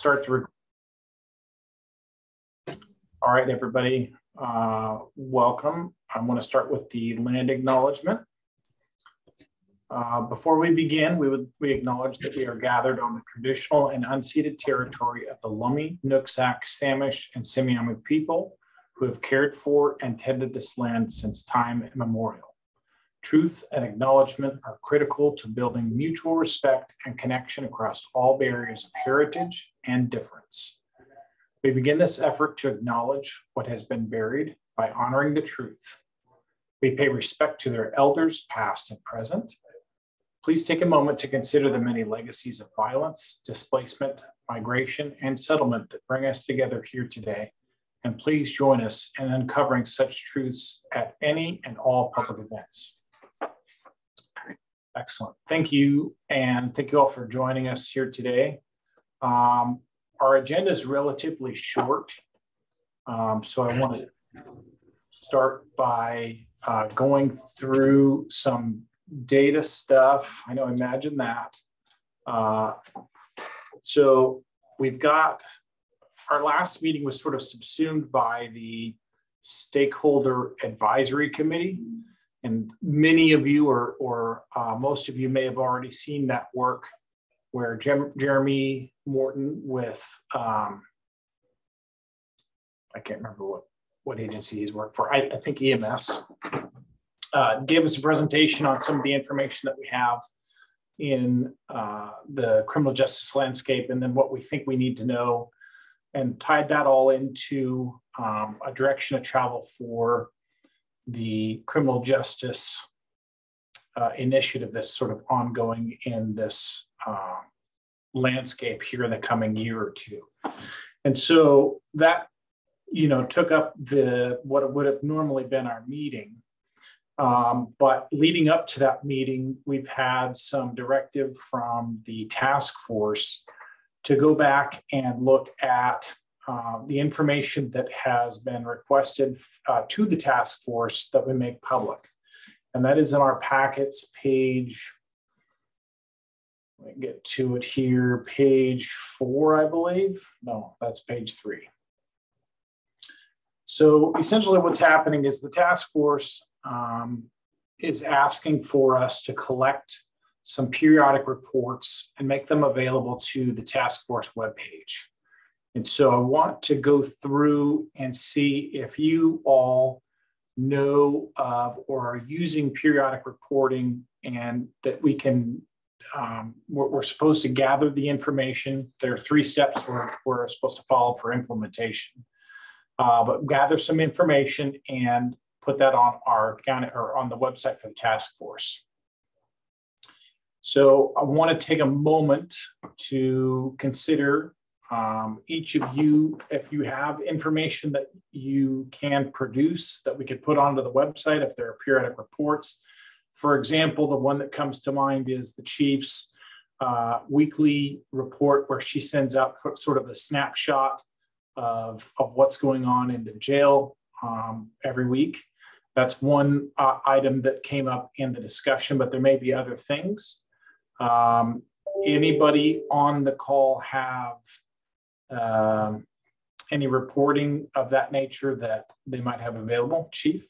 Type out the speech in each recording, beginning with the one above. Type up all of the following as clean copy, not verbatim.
start the recording. All right, everybody, welcome. I want to start with the land acknowledgement. Before we begin, we acknowledge that we are gathered on the traditional and unceded territory of the Lummi, Nooksack, Samish, and Semiahmoo people who have cared for and tended this land since time immemorial. Truth and acknowledgement are critical to building mutual respect and connection across all barriers of heritage and difference. We begin this effort to acknowledge what has been buried by honoring the truth. We pay respect to their elders, past and present. Please take a moment to consider the many legacies of violence, displacement, migration, and settlement that bring us together here today. And please join us in uncovering such truths at any and all public events. Excellent. Thank you. And thank you all for joining us here today. Our agenda is relatively short. So I want to start by going through some data stuff. I know, imagine that. So we've got, our last meeting was sort of subsumed by the Stakeholder Advisory Committee. And many of you or most of you may have already seen that work where Jeremy Morton with, I can't remember what agency he's worked for, I think EMS, gave us a presentation on some of the information that we have in the criminal justice landscape and then what we think we need to know, and tied that all into a direction of travel for the criminal justice initiative that's sort of ongoing in this landscape here in the coming year or two. And so that, took up what would have normally been our meeting. But leading up to that meeting, we've had some directive from the task force to go back and look at the information that has been requested to the task force that we make public. And that is in our packets, page, let me get to it here, page 4, I believe. No, that's page 3. So essentially what's happening is the task force is asking for us to collect some periodic reports and make them available to the task force webpage. And so I want to go through and see if you all know of or are using periodic reporting, and that we can, we're supposed to gather the information. There are 3 steps we're supposed to follow for implementation. But gather some information and put that on our county or on the website for the task force. So I want to take a moment to consider each of you, if you have information that you can produce that we could put onto the website, if there are periodic reports. For example, the one that comes to mind is the chief's weekly report, where she sends out sort of a snapshot of what's going on in the jail every week. That's one item that came up in the discussion, but there may be other things. Anybody on the call have any reporting of that nature that they might have available? Chief?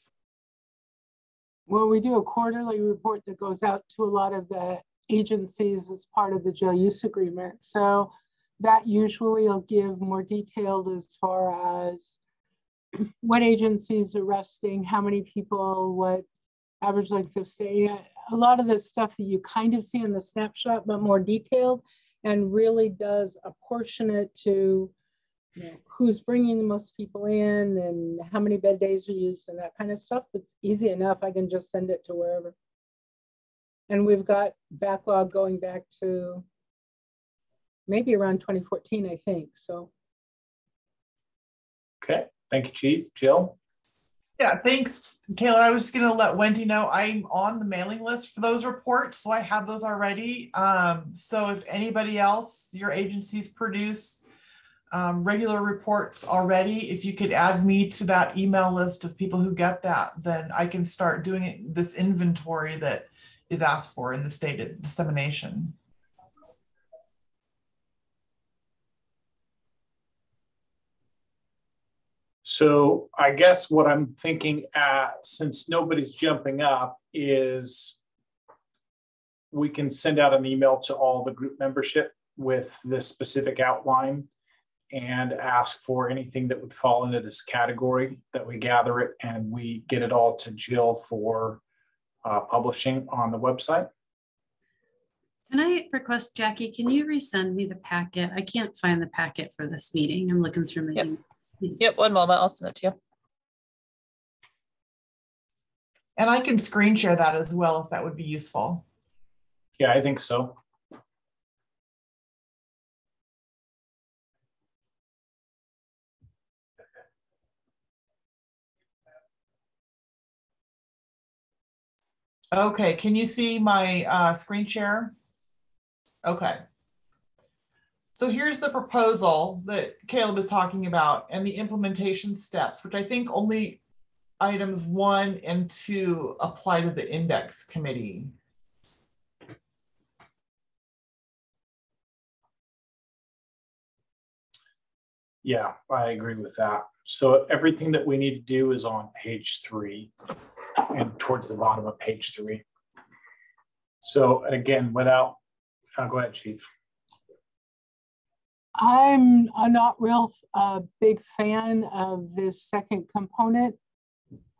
Well, we do a quarterly report that goes out to a lot of the agencies as part of the jail use agreement. So that usually will give more detailed as far as what agencies arresting, how many people, what average length of stay. A lot of the stuff that you kind of see in the snapshot, but more detailed, and really does apportion it to who's bringing the most people in and how many bed days are used and that kind of stuff. It's easy enough. I can just send it to wherever. And we've got backlog going back to maybe around 2014, I think. So. Okay, thank you, Chief. Jill? Yeah, thanks, Kayla. I was just going to let Wendy know I'm on the mailing list for those reports, so I have those already. So if anybody else, your agencies produce regular reports already, if you could add me to that email list of people who get that, then I can start doing this inventory that is asked for in the stated dissemination. So I guess what I'm thinking, since nobody's jumping up, is we can send out an email to all the group membership with this specific outline and ask for anything that would fall into this category, that we gather it and we get it all to Jill for publishing on the website. Can I request, Jackie, can you resend me the packet? I can't find the packet for this meeting. I'm looking through my Yep. email. Please. Yep, one moment, I'll send it to you. And I can screen share that as well if that would be useful. Yeah, I think so. Okay, can you see my screen share? Okay. So here's the proposal that Caleb is talking about and the implementation steps, which I think only items 1 and 2 apply to the index committee. Yeah, I agree with that. So everything that we need to do is on page 3 and towards the bottom of page 3. So, and again, without, go ahead, Chief. I'm a not real big fan of this second component.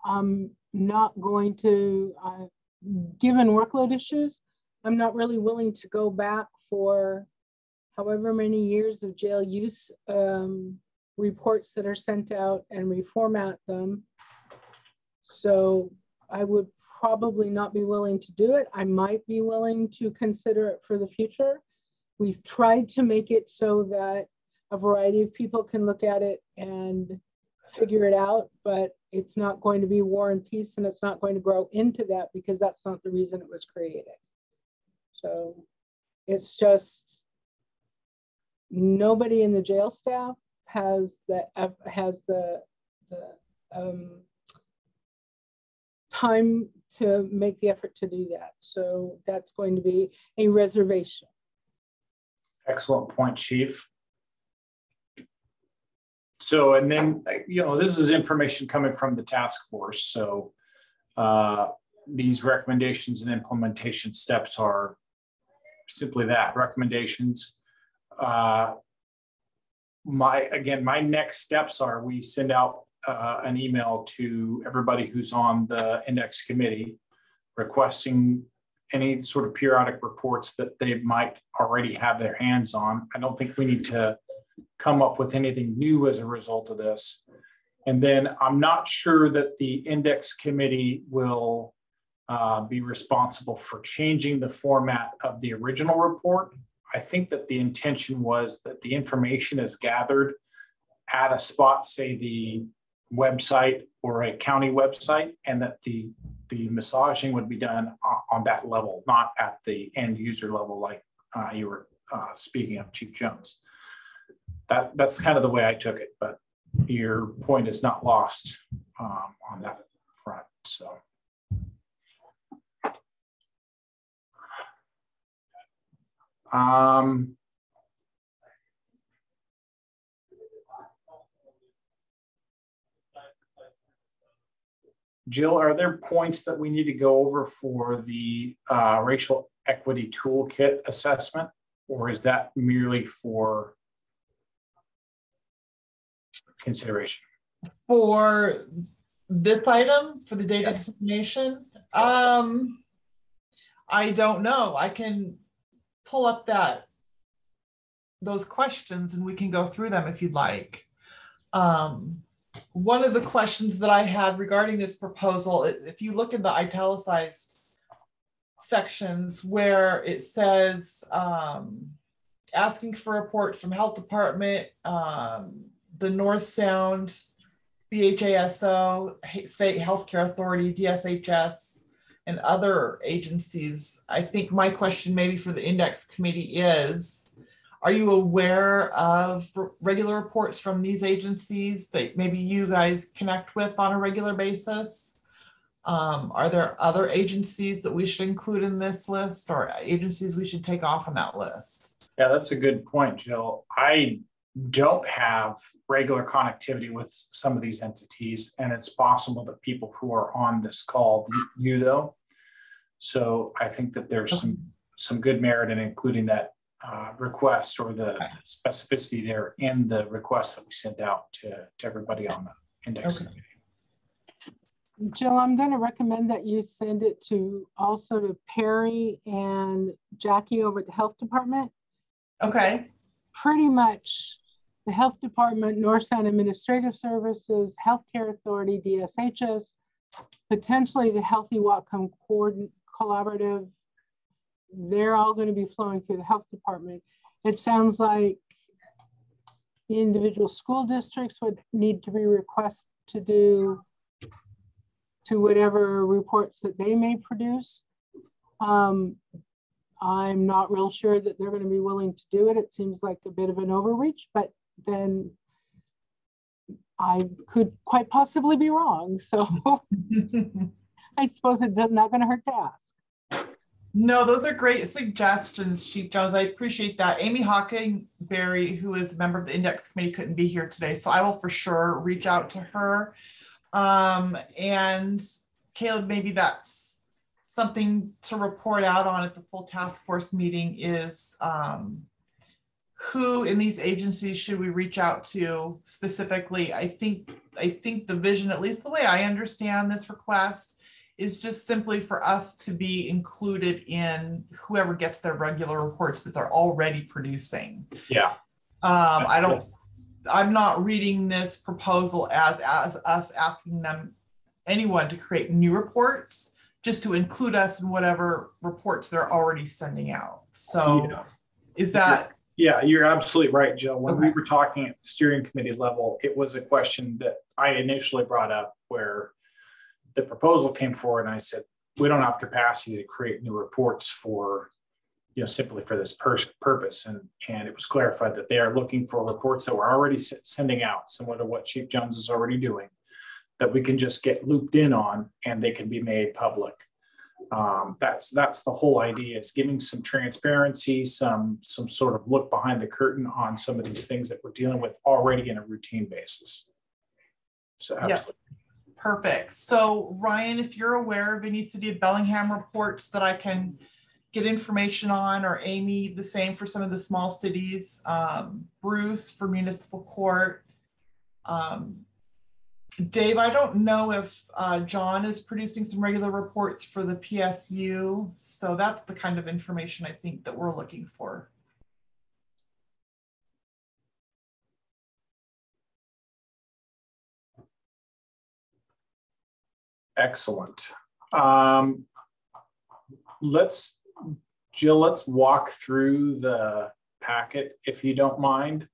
I'm not going to, given workload issues, I'm not really willing to go back for however many years of jail use reports that are sent out and reformat them. So I would probably not be willing to do it. I might be willing to consider it for the future. We've tried to make it so that a variety of people can look at it and figure it out, but it's not going to be War and Peace, and it's not going to grow into that because that's not the reason it was created. So it's just nobody in the jail staff has the time to make the effort to do that. So that's going to be a reservation. Excellent point, Chief. So, and then, you know, this is information coming from the task force. So these recommendations and implementation steps are simply that, recommendations. My next steps are we send out an email to everybody who's on the index committee requesting any sort of periodic reports that they might already have their hands on. I don't think we need to come up with anything new as a result of this. And then I'm not sure that the index committee will be responsible for changing the format of the original report. I think that the intention was that the information is gathered at a spot, say the website or a county website, and that the massaging would be done on that level, not at the end user level like you were speaking of, Chief Jones. That's kind of the way I took it, but your point is not lost on that front. So. Jill, are there points that we need to go over for the racial equity toolkit assessment, or is that merely for consideration? For this item, for the data dissemination, I don't know. I can pull up those questions and we can go through them if you'd like. One of the questions that I had regarding this proposal, if you look at the italicized sections where it says asking for reports from health department, the North Sound, BHASO, State Healthcare Authority, DSHS, and other agencies, I think my question maybe for the index committee is, are you aware of regular reports from these agencies that maybe you guys connect with on a regular basis? Are there other agencies that we should include in this list or agencies we should take off on that list? Yeah, that's a good point, Jill. I don't have regular connectivity with some of these entities, and it's possible that people who are on this call do though. So I think that there's some good merit in including that request or the specificity there in the request that we sent out to everybody on the index committee. Jill, I'm going to recommend that you send it also to Perry and Jackie over at the health department. Okay. Pretty much the health department, North Sound Administrative Services, Healthcare Authority, DSHS, potentially the Healthy Outcome Collaborative, they're all going to be flowing through the health department. It sounds like individual school districts would need to be requested to do to whatever reports that they may produce. I'm not real sure that they're going to be willing to do it. It seems like a bit of an overreach, but then I could quite possibly be wrong. So I suppose it's not going to hurt to ask. No, those are great suggestions, Chief Jones. I appreciate that. Amy Hockenberry, who is a member of the index committee, couldn't be here today, so I will for sure reach out to her. And Caleb, maybe that's something to report out on at the full task force meeting is who in these agencies should we reach out to specifically? I think the vision, at least the way I understand this request, is just simply for us to be included in whoever gets their regular reports that they're already producing. Yeah. I'm not reading this proposal as us asking anyone to create new reports, just to include us in whatever reports they're already sending out. So is that? Yeah, you're absolutely right, Jill. When we were talking at the steering committee level, it was a question that I initially brought up where the proposal came forward and I said, we don't have capacity to create new reports for, simply for this purpose. And it was clarified that they are looking for reports that we're already sending out, similar to what Chief Jones is already doing, that we can just get looped in on and they can be made public. That's the whole idea, is giving some transparency, some sort of look behind the curtain on some of these things that we're dealing with already in a routine basis. So absolutely. Yeah. Perfect. So Ryan, if you're aware of any City of Bellingham reports that I can get information on, or Amy, the same for some of the small cities, Bruce for municipal court. Dave, I don't know if John is producing some regular reports for the PSU. So that's the kind of information I think that we're looking for. Excellent. Jill, let's walk through the packet if you don't mind.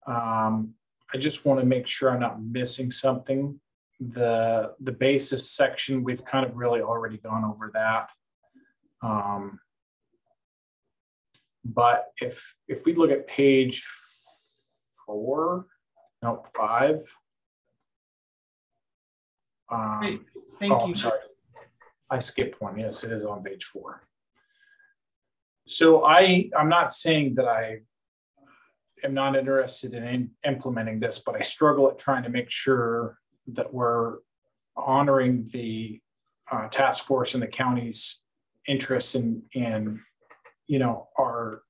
I just want to make sure I'm not missing something. The basis section, we've kind of really already gone over that. But if we look at page 5. Great. Thank you. Sorry. I skipped one. Yes, it is on page 4. So I'm not saying that I am not interested in implementing this, but I struggle at trying to make sure that we're honoring the task force and the county's interest in our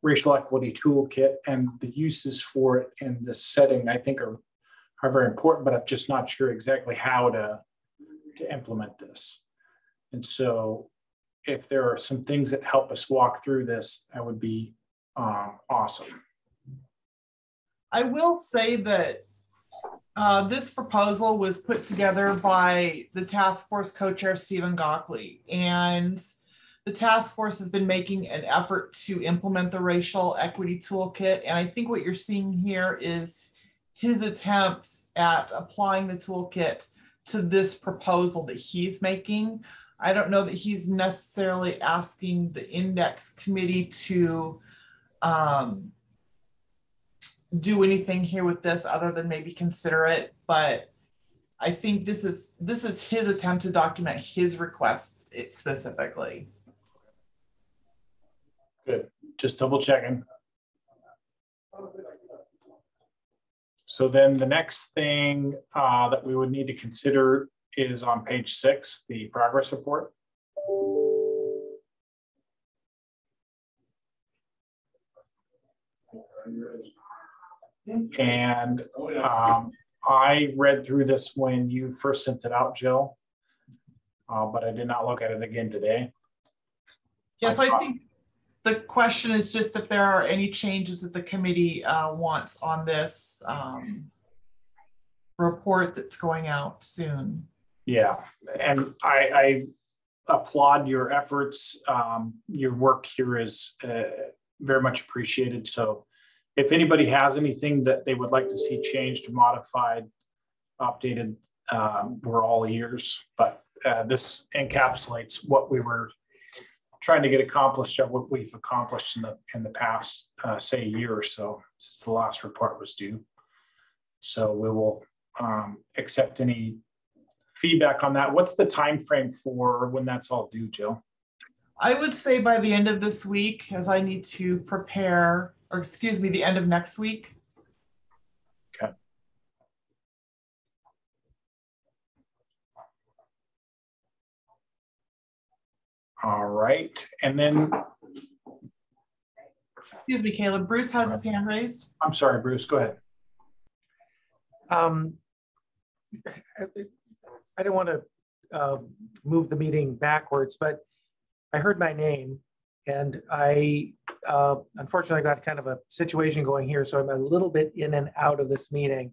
racial equity toolkit, and the uses for it in this setting, I think are very important, but I'm just not sure exactly how to implement this. And so if there are some things that help us walk through this, that would be awesome. I will say that this proposal was put together by the task force co-chair, Stephen Gockley, and the task force has been making an effort to implement the racial equity toolkit. And I think what you're seeing here is his attempt at applying the toolkit to this proposal that he's making. I don't know that he's necessarily asking the index committee to do anything here with this other than maybe consider it, but I think this is his attempt to document his request specifically. Good, just double checking. So then the next thing that we would need to consider is on page 6, the progress report. And I read through this when you first sent it out, Jill, but I did not look at it again today. Yes, I think the question is just if there are any changes that the committee wants on this report that's going out soon. Yeah, and I applaud your efforts. Your work here is very much appreciated. So if anybody has anything that they would like to see changed, modified, updated, we're all ears. But this encapsulates what we were trying to get accomplished, or what we've accomplished in the past, say, a year or so since the last report was due. So we will accept any feedback on that. What's the time frame for when that's all due, Jill? I would say by the end of this week, as I need to prepare, or excuse me, the end of next week. Okay. All right, and then. Excuse me, Caleb. Bruce has his hand raised. I'm sorry, Bruce, go ahead. I don't want to move the meeting backwards, but I heard my name, and I unfortunately got kind of a situation going here, so I'm a little bit in and out of this meeting.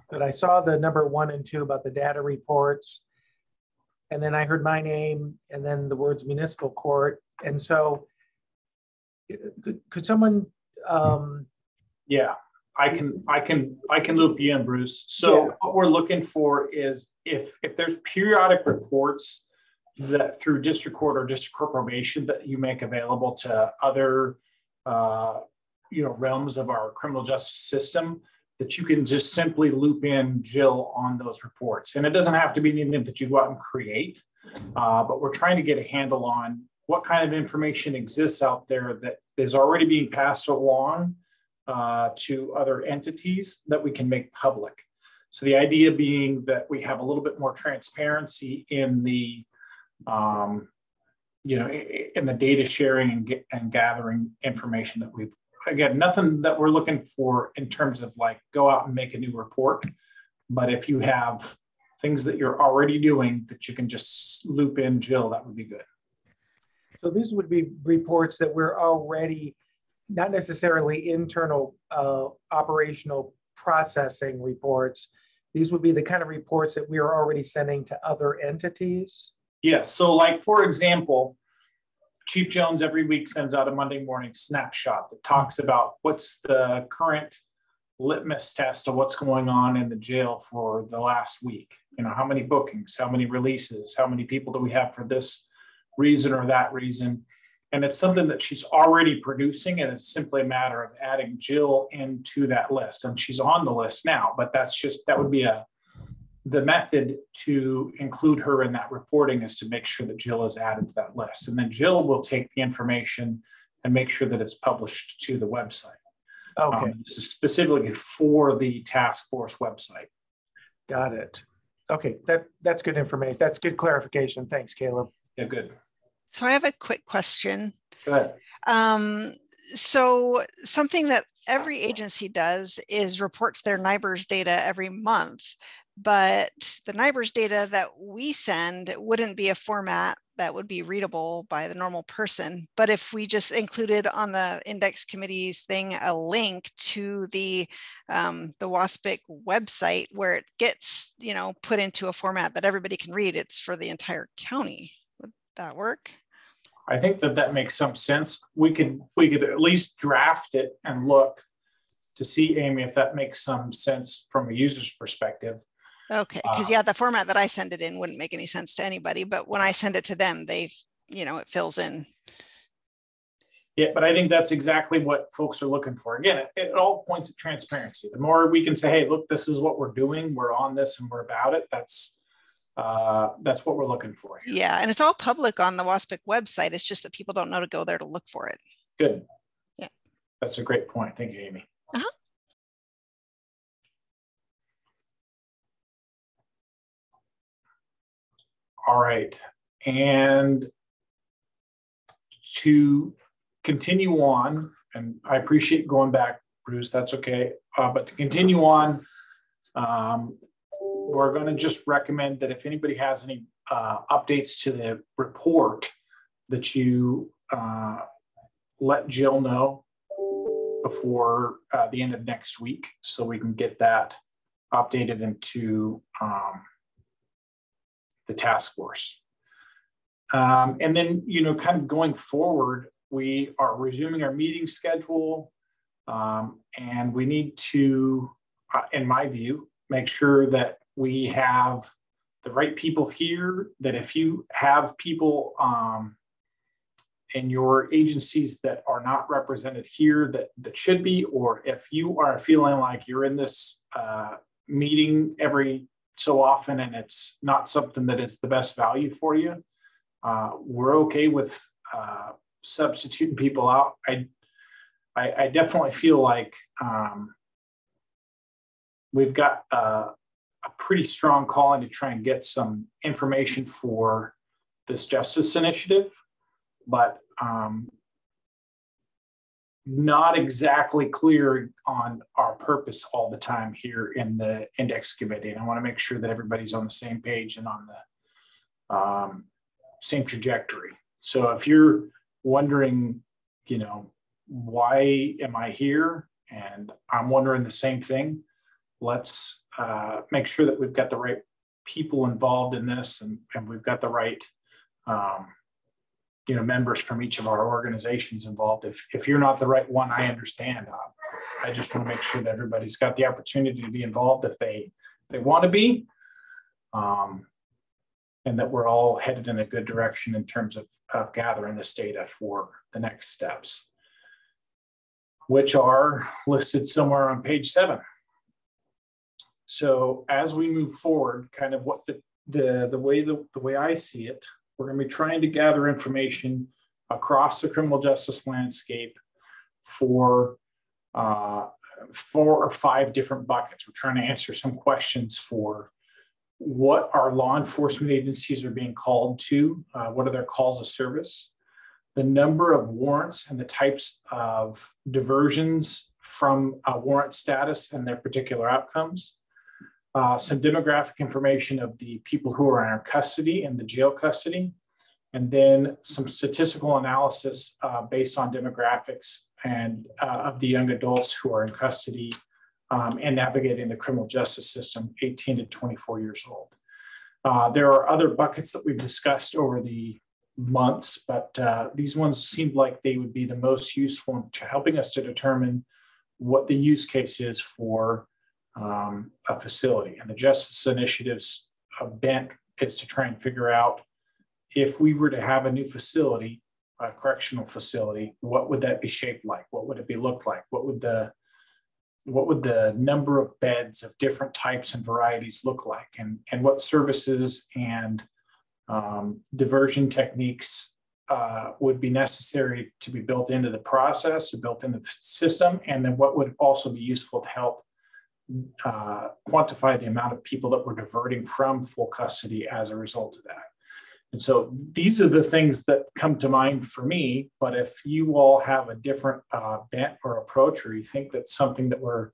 But I saw the number 1 and 2 about the data reports, and then I heard my name, and then the words municipal court, and so could someone? Yeah. I can loop you in, Bruce. So yeah. What we're looking for is if there's periodic reports that through district court or district court probation that you make available to other realms of our criminal justice system, that you can just simply loop in Jill on those reports. And it doesn't have to be anything that you go out and create, but we're trying to get a handle on what kind of information exists out there that is already being passed along to other entities that we can make public. So the idea being that we have a little bit more transparency in the, in the data sharing and gathering information that we've, again, nothing that we're looking for in terms of like go out and make a new report. But if you have things that you're already doing that you can just loop in Jill, that would be good. So these would be reports that we're already, not necessarily internal operational processing reports. These would be the kind of reports that we are already sending to other entities. Yes. So like, for example, Chief Jones every week sends out a Monday morning snapshot that talks about what's the current litmus test of what's going on in the jail for the last week. You know, how many bookings, how many releases, how many people do we have for this reason or that reason. And it's something that she's already producing, and it's simply a matter of adding Jill into that list. And she's on the list now, but that would be the method to include her in that reporting is to make sure that Jill is added to that list. And then Jill will take the information and make sure that it's published to the website. Okay. This is specifically for the task force website. Got it. Okay, that's good information. That's good clarification. Thanks, Caleb. Yeah, good. So I have a quick question. Go ahead. So something that every agency does is reports their NIBRS data every month, but the NIBRS data that we send wouldn't be a format that would be readable by the normal person. But if we just included on the index committee's thing a link to the WASPIC website where it gets, put into a format that everybody can read, it's for the entire county. Would that work? I think that makes some sense. We could at least draft it and look to see, Amy, if that makes some sense from a user's perspective. Okay, because the format that I send it in wouldn't make any sense to anybody, but when I send it to them, it fills in. Yeah, but I think that's exactly what folks are looking for. Again, it all points at transparency. The more we can say, hey, look, this is what we're doing, we're on this and we're about it, that's what we're looking for here. Yeah, and it's all public on the WASPIC website. It's just that people don't know to go there to look for it. Good. Yeah. That's a great point. Thank you, Amy. All right. And to continue on, and I appreciate going back, Bruce, that's okay. But to continue on, we're going to just recommend that if anybody has any updates to the report, that you let Jill know before the end of next week, so we can get that updated into the task force. And then, you know, kind of going forward, we are resuming our meeting schedule, and we need to, in my view, make sure that we have the right people here, that if you have people in your agencies that are not represented here that should be, or if you are feeling like you're in this meeting every so often and it's not something that is the best value for you, we're okay with substituting people out. I definitely feel like we've got a pretty strong calling to try and get some information for this justice initiative, but not exactly clear on our purpose all the time here in the index committee. And I want to make sure that everybody's on the same page and on the same trajectory. So if you're wondering, you know, why am I here? And I'm wondering the same thing. Let's make sure that we've got the right people involved in this, and we've got the right you know, members from each of our organizations involved. If you're not the right one, I understand. I just want to make sure that everybody's got the opportunity to be involved if they want to be, and that we're all headed in a good direction in terms of gathering this data for the next steps, which are listed somewhere on page 7. So as we move forward, kind of what the way I see it, we're going to be trying to gather information across the criminal justice landscape for 4 or 5 different buckets. We're trying to answer some questions for what our law enforcement agencies are being called to, what are their calls of service, the number of warrants and the types of diversions from a warrant status and their particular outcomes, some demographic information of the people who are in our custody and the jail custody, and then some statistical analysis based on demographics and of the young adults who are in custody and navigating the criminal justice system, 18 to 24 years old. There are other buckets that we've discussed over the months, but these ones seemed like they would be the most useful to helping us to determine what the use case is for a facility. And the Justice Initiative's bent is to try and figure out, if we were to have a new facility, a correctional facility, what would that be shaped like? What would it be look like? What would the number of beds of different types and varieties look like? And what services and diversion techniques would be necessary to be built into the process, built into the system? And then what would also be useful to help quantify the amount of people that we're diverting from full custody as a result of that. And so these are the things that come to mind for me, but if you all have a different bent or approach, or you think that's something that we're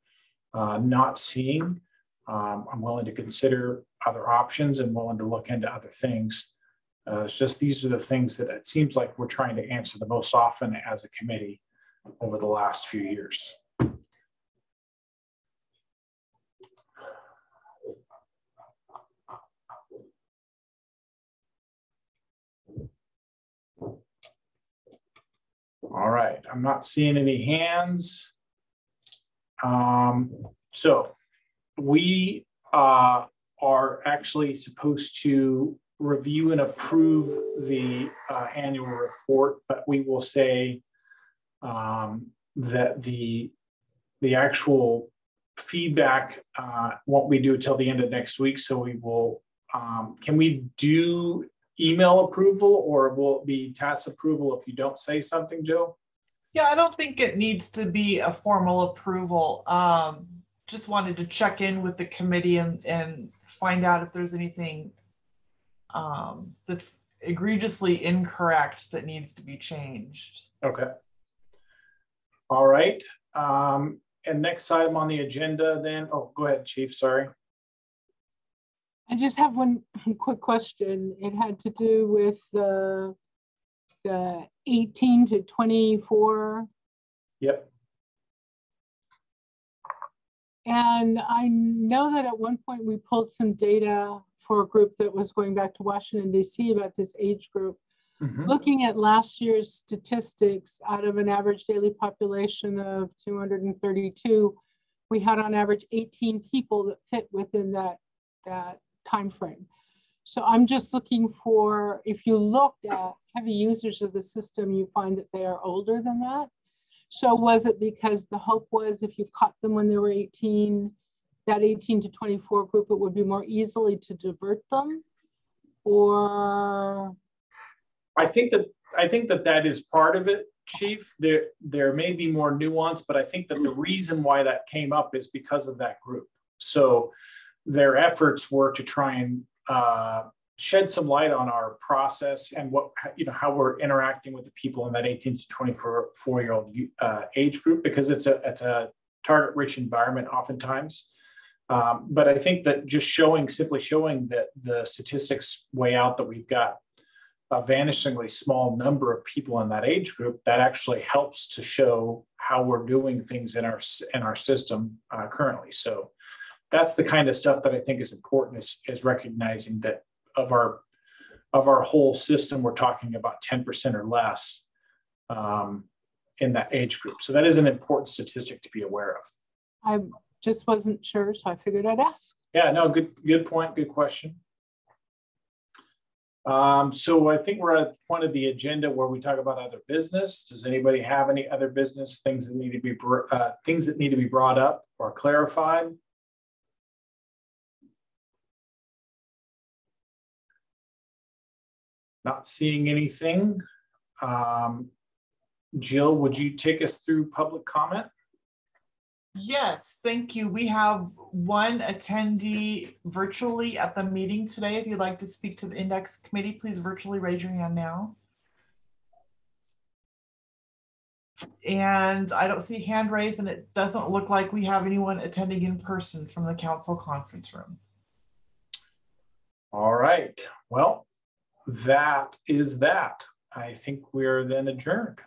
not seeing, I'm willing to consider other options and willing to look into other things. It's just, these are the things that it seems like we're trying to answer the most often as a committee over the last few years. All right, I'm not seeing any hands. So we are actually supposed to review and approve the annual report, but we will say that the actual feedback won't be due until the end of next week. So we will, can we do email approval, or will it be tacit approval if you don't say something, Joe? Yeah, I don't think it needs to be a formal approval. Just wanted to check in with the committee and find out if there's anything that's egregiously incorrect that needs to be changed. Okay. All right. And next item on the agenda then, oh, go ahead, Chief, sorry. I just have one quick question. It had to do with the 18 to 24. Yep. And I know that at one point we pulled some data for a group that was going back to Washington, D.C. about this age group. Looking at last year's statistics, out of an average daily population of 232, we had on average 18 people that fit within that time frame. So I'm just looking for, if you looked at heavy users of the system, you find that they are older than that. So was it because the hope was if you caught them when they were 18, that 18 to 24 group, it would be more easily to divert them? Or? I think that is part of it, Chief. There may be more nuance, but I think that the reason why that came up is because of that group. So their efforts were to try and shed some light on our process and what, how we're interacting with the people in that 18 to 24-year-old age group, because it's a target-rich environment oftentimes. But I think that just simply showing that the statistics weigh out that we've got a vanishingly small number of people in that age group, that actually helps to show how we're doing things in our system currently. So that's the kind of stuff that I think is important, is recognizing that of our whole system, we're talking about 10% or less in that age group. So that is an important statistic to be aware of. I just wasn't sure, so I figured I'd ask. Yeah, no, good point, good question. So I think we're at the point of the agenda where we talk about other business. Does anybody have any other business things that need to be brought up or clarified? Not seeing anything. Jill, would you take us through public comment? Yes, thank you. We have one attendee virtually at the meeting today. If you'd like to speak to the index committee, please virtually raise your hand now. And I don't see hand raised, and it doesn't look like we have anyone attending in person from the council conference room. All right. Well, that is that. I think we're then adjourned.